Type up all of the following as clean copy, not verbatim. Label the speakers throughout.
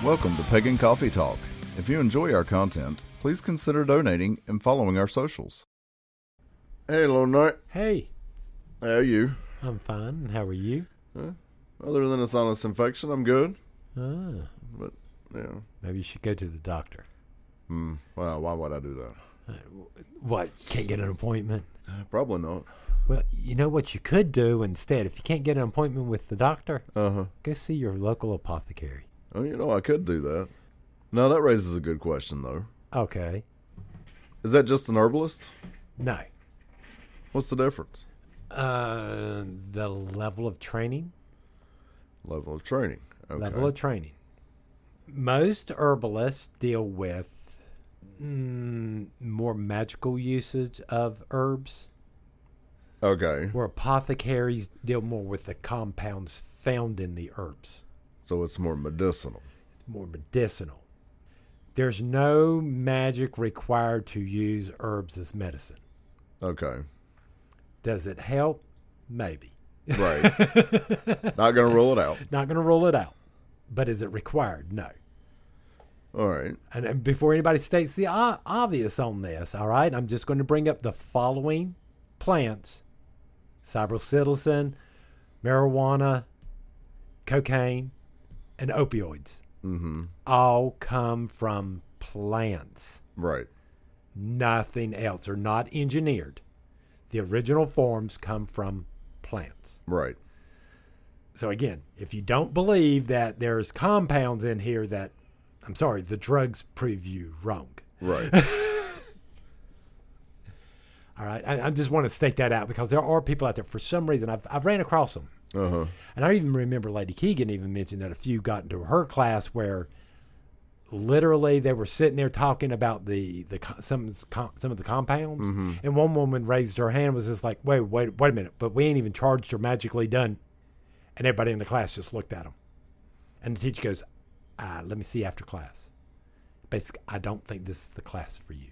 Speaker 1: Welcome to Pagan Coffee Talk. If you enjoy our content, please consider donating and following our socials. Hey, Lone Knight.
Speaker 2: Hey,
Speaker 1: How are you?
Speaker 2: I'm fine. How are you?
Speaker 1: Other than a sinus infection, I'm good.
Speaker 2: Ah,
Speaker 1: But, yeah.
Speaker 2: maybe you should go to the doctor.
Speaker 1: Well, why would I do that?
Speaker 2: What, can't get an appointment?
Speaker 1: Probably not.
Speaker 2: Well, you know what you could do instead? If you can't get an appointment with the doctor,
Speaker 1: Uh-huh.
Speaker 2: go see your local apothecary.
Speaker 1: Oh, I could do that. No, that raises a good question, though.
Speaker 2: Okay.
Speaker 1: Is that just an herbalist?
Speaker 2: No.
Speaker 1: What's the difference?
Speaker 2: The level of training.
Speaker 1: Level of training. Okay.
Speaker 2: Level of training. Most herbalists deal with more magical usage of herbs,
Speaker 1: Okay.
Speaker 2: where apothecaries deal more with the compounds found in the herbs.
Speaker 1: So it's more medicinal.
Speaker 2: It's more medicinal. There's no magic required to use herbs as medicine.
Speaker 1: Okay.
Speaker 2: Does it help? Maybe.
Speaker 1: Right. Not going to rule it out.
Speaker 2: Not going to rule it out. But is it required? No.
Speaker 1: All right.
Speaker 2: And before anybody states the obvious on this, all right, I'm just going to bring up the following plants: cypripsilicin, marijuana, cocaine, and opioids.
Speaker 1: Mm-hmm.
Speaker 2: All come from plants.
Speaker 1: Right.
Speaker 2: Nothing else. Are not engineered. The original forms come from plants.
Speaker 1: Right.
Speaker 2: So again, if you don't believe that there's compounds in here that, I'm sorry, the drugs prove you wrong.
Speaker 1: Right.
Speaker 2: All right. I just want to state that out because there are people out there, for some reason, I've ran across them.
Speaker 1: Uh-huh.
Speaker 2: And I even remember Lady Keegan even mentioned that a few got into her class where literally they were sitting there talking about some of the compounds.
Speaker 1: Mm-hmm.
Speaker 2: And one woman raised her hand and was just like, wait a minute, but we ain't even charged or magically done. And everybody in the class just looked at them. And the teacher goes, let me see after class. Basically, I don't think this is the class for you.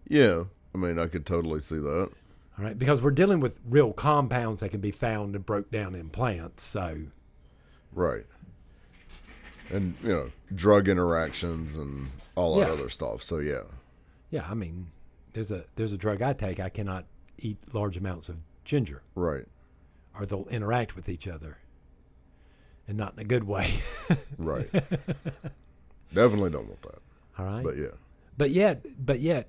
Speaker 1: Yeah. I mean, I could totally see that.
Speaker 2: All right, because we're dealing with real compounds that can be found and broke down in plants. So,
Speaker 1: Right. And, drug interactions and all that other stuff. So, yeah.
Speaker 2: yeah, I mean, there's a drug I take. I cannot eat large amounts of ginger,
Speaker 1: Right.
Speaker 2: or they'll interact with each other, and not in a good way.
Speaker 1: Right. Definitely don't want that.
Speaker 2: All right.
Speaker 1: But, yeah.
Speaker 2: But yet,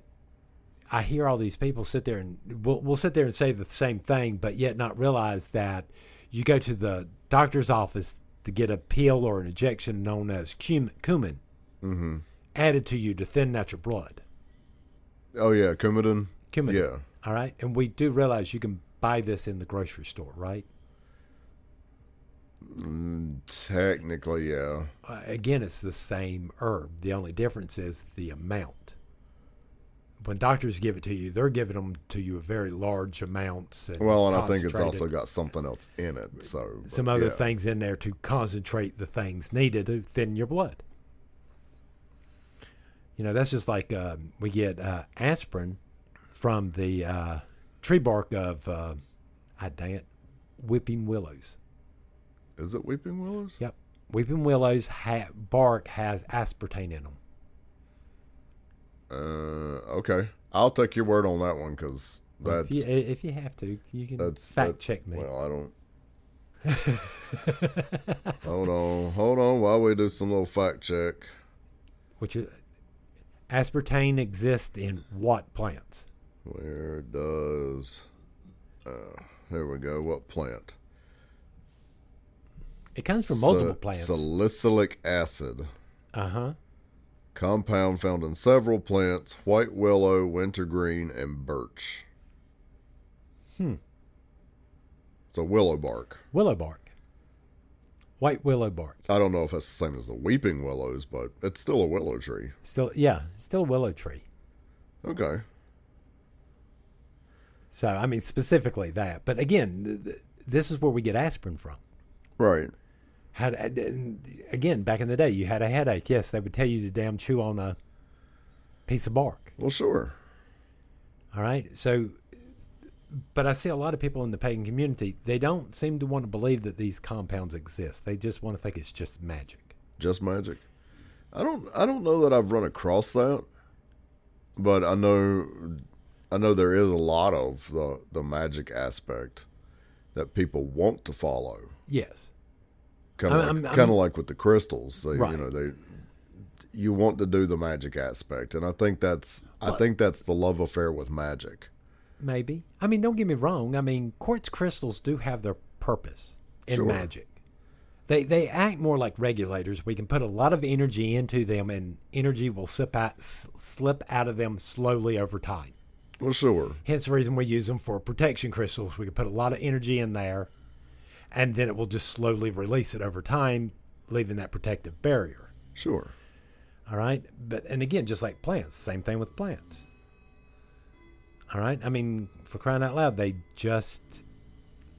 Speaker 2: I hear all these people sit there and we'll sit there and say the same thing, but yet not realize that you go to the doctor's office to get a pill or an injection known as cumin
Speaker 1: Mm-hmm.
Speaker 2: added to you to thin out your blood.
Speaker 1: Oh, yeah. Coumadin.
Speaker 2: Cumin.
Speaker 1: Yeah.
Speaker 2: All right. And we do realize you can buy this in the grocery store, right?
Speaker 1: Technically, yeah.
Speaker 2: Again, it's the same herb. The only difference is the amount. When doctors give it to you, they're giving them to you a very large amounts. And
Speaker 1: I think it's also got something else in it. So
Speaker 2: some other things in there to concentrate the things needed to thin your blood. That's just like we get aspirin from the tree bark of, weeping willows.
Speaker 1: Is it weeping willows?
Speaker 2: Yep. Weeping willows bark has aspartame in them.
Speaker 1: Okay. I'll take your word on that one because that's...
Speaker 2: If you have to, you can fact check me.
Speaker 1: Well, I don't... Hold on while we do some little fact check.
Speaker 2: Aspartame exists in what plants?
Speaker 1: Where does... there we go. What plant?
Speaker 2: It comes from multiple plants.
Speaker 1: Salicylic acid.
Speaker 2: Uh-huh.
Speaker 1: Compound found in several plants: white willow, wintergreen, and birch. So willow bark.
Speaker 2: Willow bark. White willow bark.
Speaker 1: I don't know if that's the same as the weeping willows, but it's still a willow tree.
Speaker 2: Still a willow tree.
Speaker 1: Okay.
Speaker 2: So, I mean, specifically that. But again, this is where we get aspirin from.
Speaker 1: Right.
Speaker 2: Again, back in the day, you had a headache. Yes, they would tell you to damn chew on a piece of bark.
Speaker 1: Well, sure.
Speaker 2: All right. So, but I see a lot of people in the pagan community, they don't seem to want to believe that these compounds exist. They just want to think it's just magic.
Speaker 1: Just magic. I don't know that I've run across that, but I know there is a lot of the magic aspect that people want to follow.
Speaker 2: Yes.
Speaker 1: Kind of like with the crystals.
Speaker 2: Right.
Speaker 1: You want to do the magic aspect, and I think that's the love affair with magic.
Speaker 2: Maybe. I mean, don't get me wrong. I mean, quartz crystals do have their purpose in magic. They act more like regulators. We can put a lot of energy into them, and energy will slip out of them slowly over time.
Speaker 1: Well, sure.
Speaker 2: Hence the reason we use them for protection crystals. We can put a lot of energy in there, and then it will just slowly release it over time, leaving that protective barrier.
Speaker 1: Sure.
Speaker 2: All right? And again, just like plants, same thing with plants. All right? I mean, for crying out loud,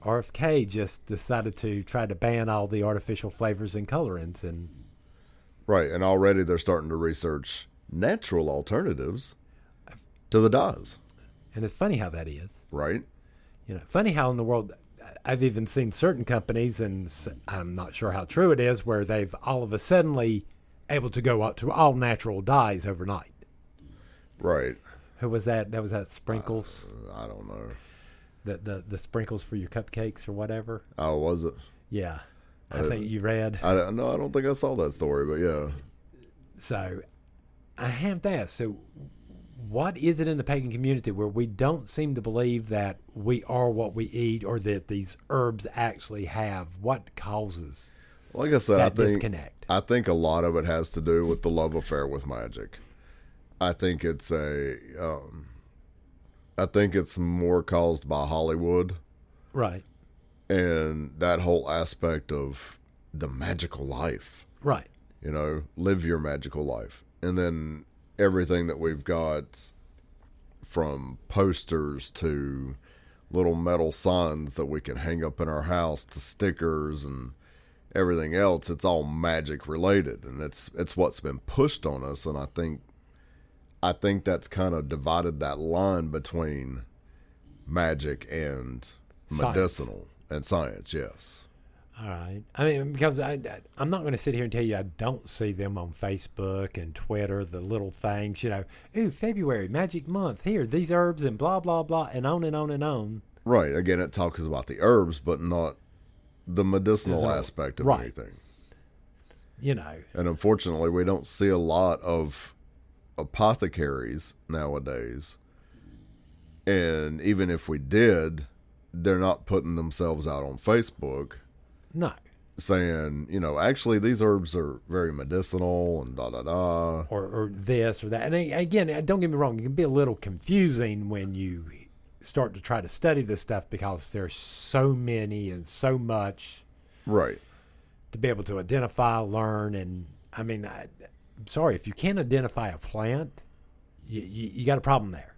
Speaker 2: RFK just decided to try to ban all the artificial flavors and colorants.
Speaker 1: Right, and already they're starting to research natural alternatives to the dyes.
Speaker 2: And it's funny how that is.
Speaker 1: Right.
Speaker 2: Funny how in the world, I've even seen certain companies, and I'm not sure how true it is, where they've all of a suddenly able to go up to all natural dyes overnight.
Speaker 1: Right.
Speaker 2: Who was that? That was that Sprinkles?
Speaker 1: I don't know.
Speaker 2: The sprinkles for your cupcakes or whatever.
Speaker 1: Oh, was it?
Speaker 2: Yeah. I think you read.
Speaker 1: I don't think I saw that story, but yeah.
Speaker 2: So I have to ask, so what is it in the pagan community where we don't seem to believe that we are what we eat, or that these herbs actually have? What causes
Speaker 1: like I said,
Speaker 2: that disconnect?
Speaker 1: I think a lot of it has to do with the love affair with magic. I think it's more caused by Hollywood.
Speaker 2: Right.
Speaker 1: And that whole aspect of the magical life.
Speaker 2: Right.
Speaker 1: Live your magical life. And then everything that we've got, from posters to little metal signs that we can hang up in our house to stickers and everything else, it's all magic related. And it's what's been pushed on us. And I think that's kind of divided that line between magic and medicinal and science, yes.
Speaker 2: All right. I mean, because I'm not going to sit here and tell you I don't see them on Facebook and Twitter, the little things, ooh, February, magic month, here, these herbs and blah, blah, blah, and on and on and on.
Speaker 1: Right. Again, it talks about the herbs, but not the medicinal aspect of anything. And unfortunately, we don't see a lot of apothecaries nowadays, and even if we did, they're not putting themselves out on Facebook saying, actually these herbs are very medicinal and
Speaker 2: or this or that. And again, don't get me wrong, it can be a little confusing when you start to try to study this stuff, because there's so many and so much
Speaker 1: right
Speaker 2: to be able to identify, learn. And I mean, I'm sorry, if you can't identify a plant, you got a problem there.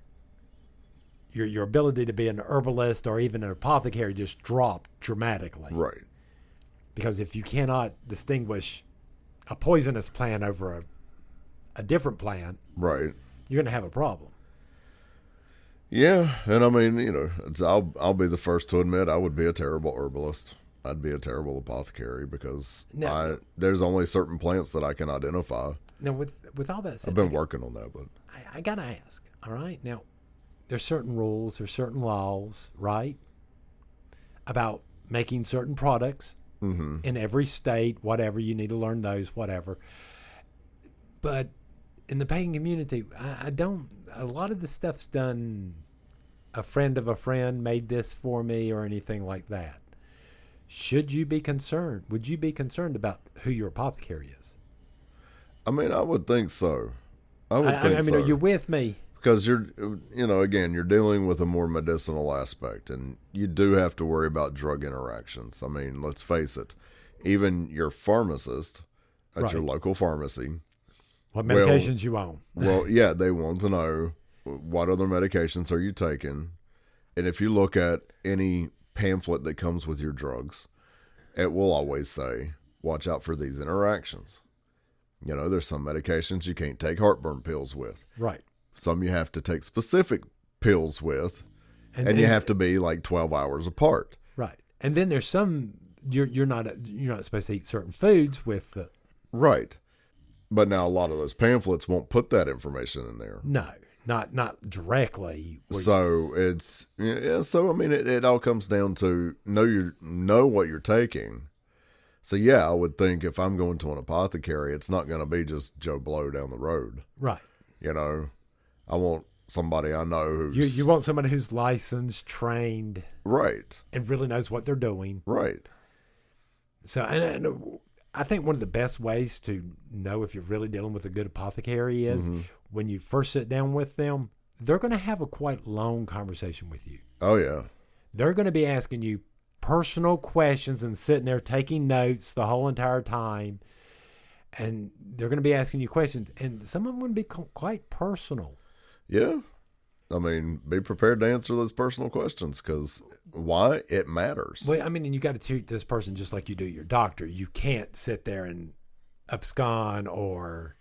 Speaker 2: Your ability to be an herbalist or even an apothecary just dropped dramatically.
Speaker 1: Right.
Speaker 2: Because if you cannot distinguish a poisonous plant over a different plant,
Speaker 1: right,
Speaker 2: you're going to have a problem.
Speaker 1: Yeah, and I mean, I'll be the first to admit I would be a terrible herbalist. I'd be a terrible apothecary, because there's only certain plants that I can identify.
Speaker 2: Now, with all that said,
Speaker 1: I've been working on that, but
Speaker 2: I got to ask, all right? Now, there's certain rules, there's certain laws, right, about making certain products in every state, whatever. You need to learn those, whatever. But in the pagan community, a lot of the stuff's done, a friend of a friend made this for me or anything like that. Should you be concerned? Would you be concerned about who your apothecary is?
Speaker 1: I mean, I would think so. I
Speaker 2: mean,
Speaker 1: so.
Speaker 2: Are you with me?
Speaker 1: Because again, you're dealing with a more medicinal aspect, and you do have to worry about drug interactions. I mean, let's face it, even your pharmacist at your local pharmacy,
Speaker 2: what medications you own.
Speaker 1: Well, yeah, they want to know what other medications are you taking. And if you look at any pamphlet that comes with your drugs, it will always say, watch out for these interactions. There's some medications you can't take heartburn pills with.
Speaker 2: Right.
Speaker 1: Some you have to take specific pills with, and you have to be like 12 hours apart.
Speaker 2: Right. And then there's some, you're not supposed to eat certain foods with
Speaker 1: Right. But now a lot of those pamphlets won't put that information in there.
Speaker 2: No, not directly.
Speaker 1: So it's, so I mean, it all comes down to know what you're taking. So yeah, I would think if I'm going to an apothecary, it's not going to be just Joe Blow down the road.
Speaker 2: Right.
Speaker 1: I want somebody I know who's...
Speaker 2: You want somebody who's licensed, trained.
Speaker 1: Right.
Speaker 2: And really knows what they're doing.
Speaker 1: Right.
Speaker 2: So, and I think one of the best ways to know if you're really dealing with a good apothecary is when you first sit down with them, they're going to have a quite long conversation with you.
Speaker 1: Oh, yeah.
Speaker 2: They're going to be asking you personal questions and sitting there taking notes the whole entire time. And they're going to be asking you questions. And some of them would be quite personal.
Speaker 1: Yeah. I mean, be prepared to answer those personal questions because why? It matters.
Speaker 2: Well, I mean, and you got to treat this person just like you do your doctor. You can't sit there and abscond or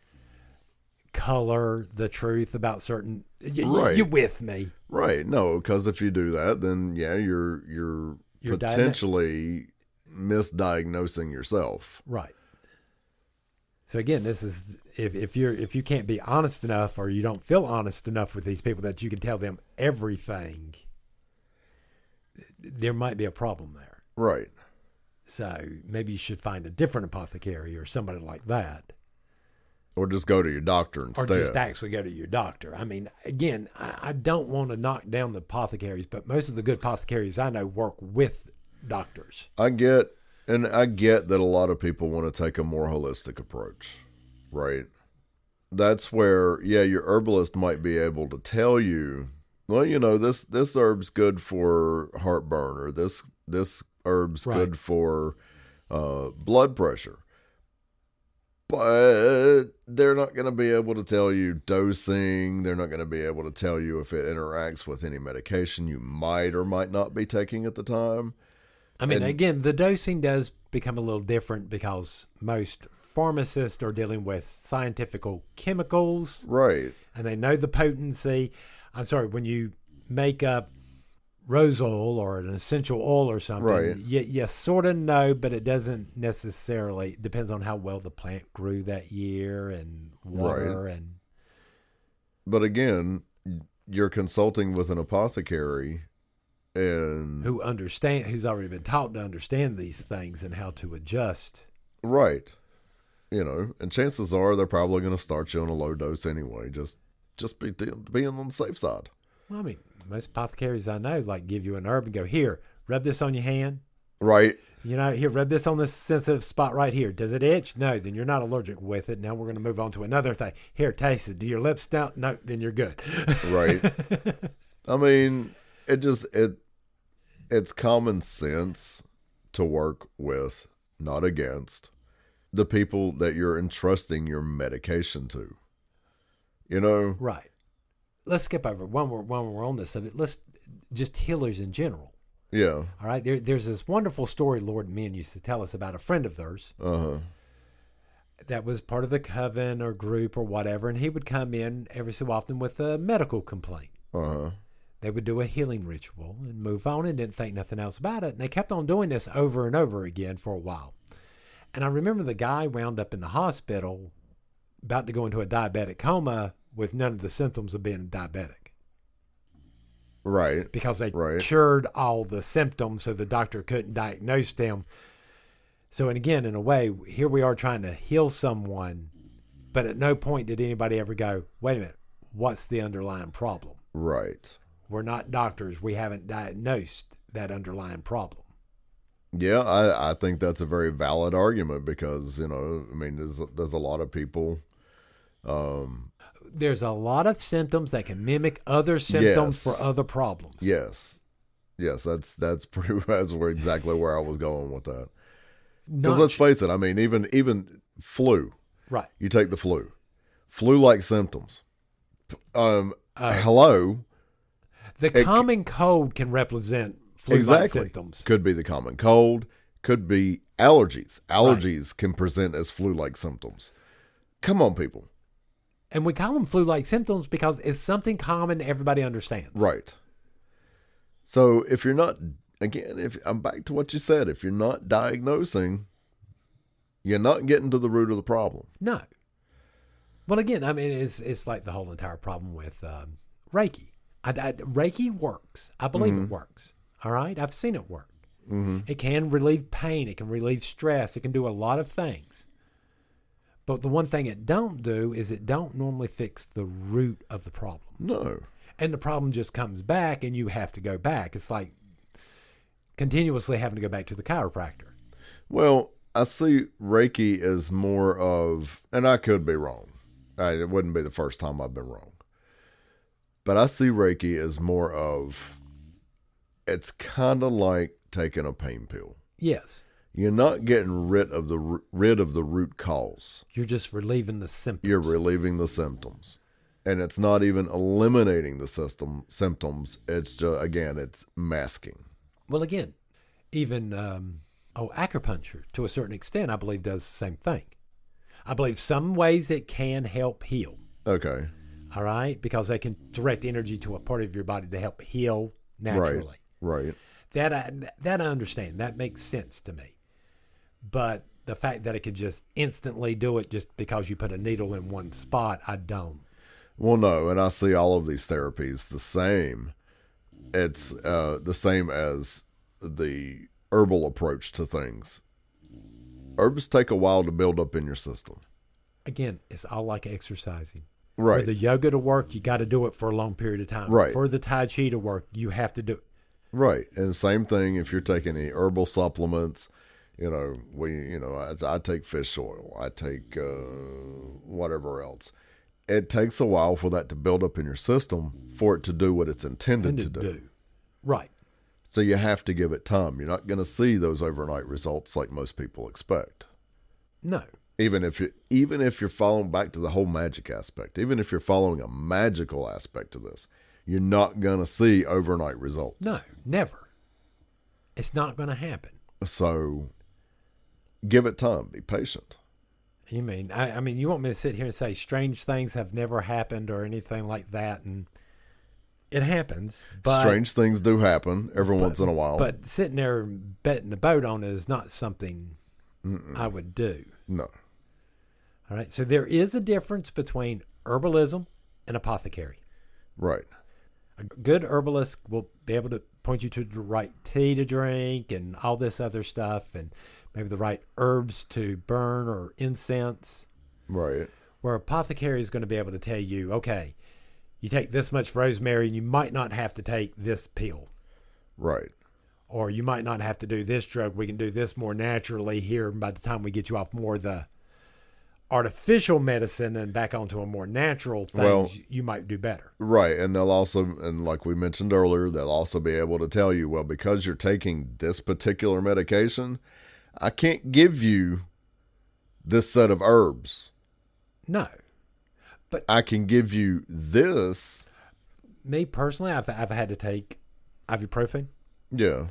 Speaker 2: color the truth about certain...
Speaker 1: Right.
Speaker 2: You with me?
Speaker 1: Right. No, because if you do that, then yeah, you're potentially misdiagnosing yourself.
Speaker 2: Right. So again, this is if you can't be honest enough or you don't feel honest enough with these people that you can tell them everything, there might be a problem there.
Speaker 1: Right.
Speaker 2: So maybe you should find a different apothecary or somebody like that.
Speaker 1: Or just go to your doctor instead.
Speaker 2: Or just actually go to your doctor. I mean, again, I don't want to knock down the apothecaries, but most of the good apothecaries I know work with doctors.
Speaker 1: I get that a lot of people want to take a more holistic approach, right? That's where, yeah, your herbalist might be able to tell you, well, this herb's good for heartburn, or this herb's good for blood pressure. But they're not going to be able to tell you dosing. They're not going to be able to tell you if it interacts with any medication you might or might not be taking at the time.
Speaker 2: I mean, again, the dosing does become a little different because most pharmacists are dealing with scientific chemicals.
Speaker 1: Right.
Speaker 2: And they know the potency. I'm sorry, when you make up rose oil or an essential oil or something,
Speaker 1: right,
Speaker 2: you sort of know, but it doesn't necessarily, depends on how well the plant grew that year and water.
Speaker 1: Right.
Speaker 2: And
Speaker 1: but again, you're consulting with an apothecary and
Speaker 2: who's already been taught to understand these things and how to adjust.
Speaker 1: Right. And chances are they're probably going to start you on a low dose anyway, just being on the safe side.
Speaker 2: Well, I mean, most apothecaries I know give you an herb and go, here, rub this on your hand.
Speaker 1: Right.
Speaker 2: Here, rub this on this sensitive spot right here. Does it itch? No, then you're not allergic with it. Now we're going to move on to another thing. Here, taste it. Do your lips stout? No, then you're good.
Speaker 1: Right. I mean, it's common sense to work with, not against, the people that you're entrusting your medication to.
Speaker 2: Right. Let's skip over when we're on this subject. Let's just healers in general.
Speaker 1: Yeah.
Speaker 2: All right. There's this wonderful story Lord and Men used to tell us about a friend of theirs. That was part of the coven or group or whatever, and he would come in every so often with a medical complaint. They would do a healing ritual and move on and didn't think nothing else about it. And they kept on doing this over and over again for a while. And I remember the guy wound up in the hospital about to go into a diabetic coma with none of the symptoms of being diabetic.
Speaker 1: Right.
Speaker 2: Because they cured all the symptoms so the doctor couldn't diagnose them. So, and again, in a way, here we are trying to heal someone, but at no point did anybody ever go, wait a minute, what's the underlying problem?
Speaker 1: Right.
Speaker 2: We're not doctors. We haven't diagnosed that underlying problem.
Speaker 1: Yeah, I think that's a very valid argument because, there's a lot of people.
Speaker 2: There's a lot of symptoms that can mimic other symptoms for other problems.
Speaker 1: Yes, that's exactly where I was going with that. Because let's face it, I mean, even flu. Right. You take the flu-like symptoms. Hello.
Speaker 2: The common cold can represent flu-like symptoms.
Speaker 1: Could be the common cold. Could be allergies. Allergies can present as flu-like symptoms. Come on, people.
Speaker 2: And we call them flu-like symptoms because it's something common everybody understands.
Speaker 1: Right. So if you're not, again, if I'm back to what you said, if you're not diagnosing, You're not getting to the root of the problem.
Speaker 2: No. Well, again, I mean, it's like the whole entire problem with Reiki. Reiki works. I believe it works. All right? I've seen it work. It can relieve pain. It can relieve stress. It can do a lot of things. But the one thing it don't do is it don't normally fix the root of the problem.
Speaker 1: No.
Speaker 2: And the problem just comes back and you have to go back. It's like continuously having to go back to the chiropractor.
Speaker 1: Well, I see Reiki as more of, and I could be wrong. It wouldn't be the first time I've been wrong. But I see Reiki as more of, it's kind of like taking a pain pill.
Speaker 2: Yes.
Speaker 1: You're not getting rid of the root cause.
Speaker 2: You're just relieving the symptoms.
Speaker 1: You're relieving the symptoms. And it's not even eliminating the symptoms. It's just, again, it's masking.
Speaker 2: Well, again, even acupuncture, to a certain extent, I believe does the same thing. I believe some ways it can help heal.
Speaker 1: Okay.
Speaker 2: All right? Because they can direct energy to a part of your body to help heal naturally.
Speaker 1: Right.
Speaker 2: That I understand. That makes sense to me. But the fact that it could just instantly do it just because you put a needle in one spot, I don't.
Speaker 1: Well, no, and I see all of these therapies the same. It's the same as the herbal approach to things. Herbs take a while to build up in your system.
Speaker 2: Again, it's all like exercising.
Speaker 1: Right.
Speaker 2: For the yoga to work, you got to do it for a long period of time.
Speaker 1: Right.
Speaker 2: For the Tai Chi to work, you have to do it.
Speaker 1: Right. And same thing if you're taking any herbal supplements. I take fish oil. I take whatever else. It takes a while for that to build up in your system for it to do what it's intended to do.
Speaker 2: Right.
Speaker 1: So you have to give it time. You're not going to see those overnight results like most people expect.
Speaker 2: No.
Speaker 1: Even if you're following back to the whole magic aspect, even if you're following a magical aspect to this, you're not going to see overnight results.
Speaker 2: No, never. It's not going to happen.
Speaker 1: So give it time. Be patient.
Speaker 2: You mean, I mean, you want me to sit here and say strange things have never happened or anything like that, and it happens. But
Speaker 1: strange things do happen every once in a while.
Speaker 2: But sitting there betting the boat on it is not something I would do.
Speaker 1: No.
Speaker 2: All right. So there is a difference between herbalism and apothecary.
Speaker 1: Right.
Speaker 2: A good herbalist will be able to point you to the right tea to drink and all this other stuff, and maybe the right herbs to burn or incense.
Speaker 1: Right.
Speaker 2: Where apothecary is going to be able to tell you, okay, you take this much rosemary and you might not have to take this pill.
Speaker 1: Right.
Speaker 2: Or you might not have to do this drug. We can do this more naturally here. And by the time we get you off more of the artificial medicine and back onto a more natural thing, you might do better.
Speaker 1: Right. And they'll also, and like we mentioned earlier, they'll also be able to tell you, well, because you're taking this particular medication, I can't give you this set of herbs.
Speaker 2: No. But
Speaker 1: I can give you this.
Speaker 2: Me personally, I've had to take ibuprofen.
Speaker 1: Yeah.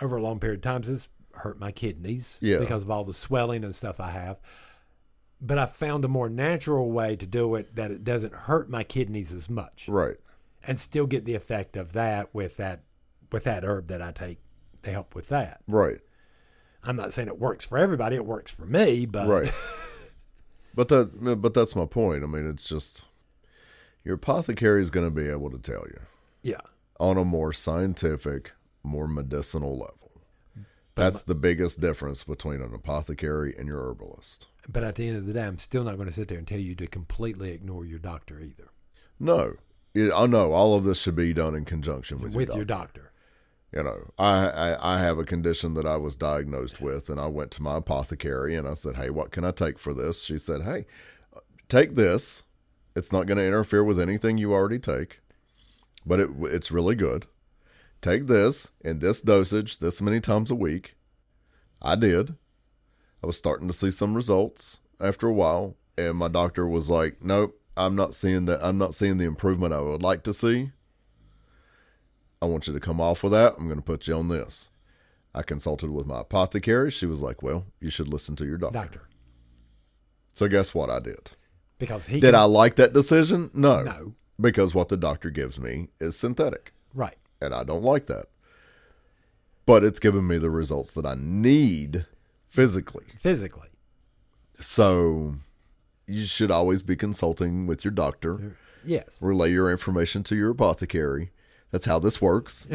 Speaker 2: Over a long period of time. It's hurt my kidneys because of all the swelling and stuff I have. But I found a more natural way to do it that it doesn't hurt my kidneys as much.
Speaker 1: Right.
Speaker 2: And still get the effect of that with that herb that I take to help with that.
Speaker 1: Right.
Speaker 2: I'm not saying it works for everybody. It works for me, but
Speaker 1: right. But that's my point. I mean, it's just your apothecary is going to be able to tell you.
Speaker 2: Yeah.
Speaker 1: On a more scientific, more medicinal level. That's the biggest difference between an apothecary and your herbalist.
Speaker 2: But at the end of the day, I'm still not going to sit there and tell you to completely ignore your doctor either.
Speaker 1: No. I know all of this should be done in conjunction with
Speaker 2: your doctor.
Speaker 1: You know, I have a condition that I was diagnosed with, and I went to my apothecary, and I said, hey, what can I take for this? She said, hey, take this. It's not going to interfere with anything you already take, but it's really good. Take this in this dosage this many times a week. I did. I was starting to see some results after a while, and my doctor was like, nope, I'm not seeing that. I'm not seeing the improvement I would like to see. I want you to come off of that. I'm going to put you on this. I consulted with my apothecary. She was like, well, you should listen to your doctor. So guess what I did?
Speaker 2: Because
Speaker 1: Did I like that decision? No.
Speaker 2: No.
Speaker 1: Because what the doctor gives me is synthetic.
Speaker 2: Right.
Speaker 1: And I don't like that. But it's given me the results that I need physically. So you should always be consulting with your doctor.
Speaker 2: Yes.
Speaker 1: Relay your information to your apothecary. That's how this works.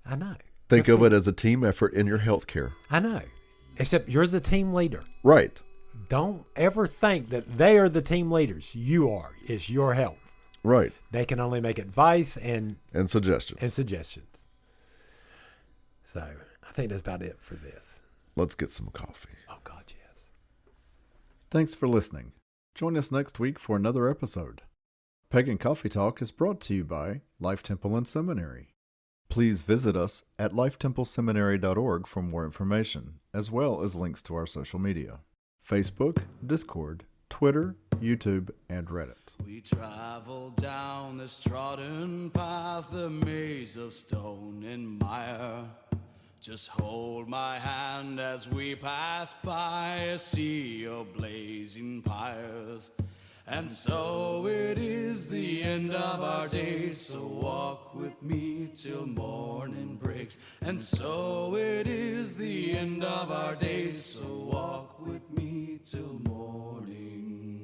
Speaker 2: I know.
Speaker 1: Think of it as a team effort in your healthcare.
Speaker 2: I know. Except you're the team leader.
Speaker 1: Right.
Speaker 2: Don't ever think that they are the team leaders. You are. It's your health.
Speaker 1: Right.
Speaker 2: They can only make advice and
Speaker 1: suggestions.
Speaker 2: So I think that's about it for this.
Speaker 1: Let's get some coffee.
Speaker 2: Oh, God, yes.
Speaker 3: Thanks for listening. Join us next week for another episode. Pagan Coffee Talk is brought to you by Life Temple and Seminary. Please visit us at lifetempleseminary.org for more information, as well as links to our social media: Facebook, Discord, Twitter, YouTube, and Reddit.
Speaker 4: We travel down this trodden path, a maze of stone and mire. Just hold my hand as we pass by a sea of blazing pyres. And so it is the end of our days, so walk with me till morning breaks. And so it is the end of our days, so walk with me till morning.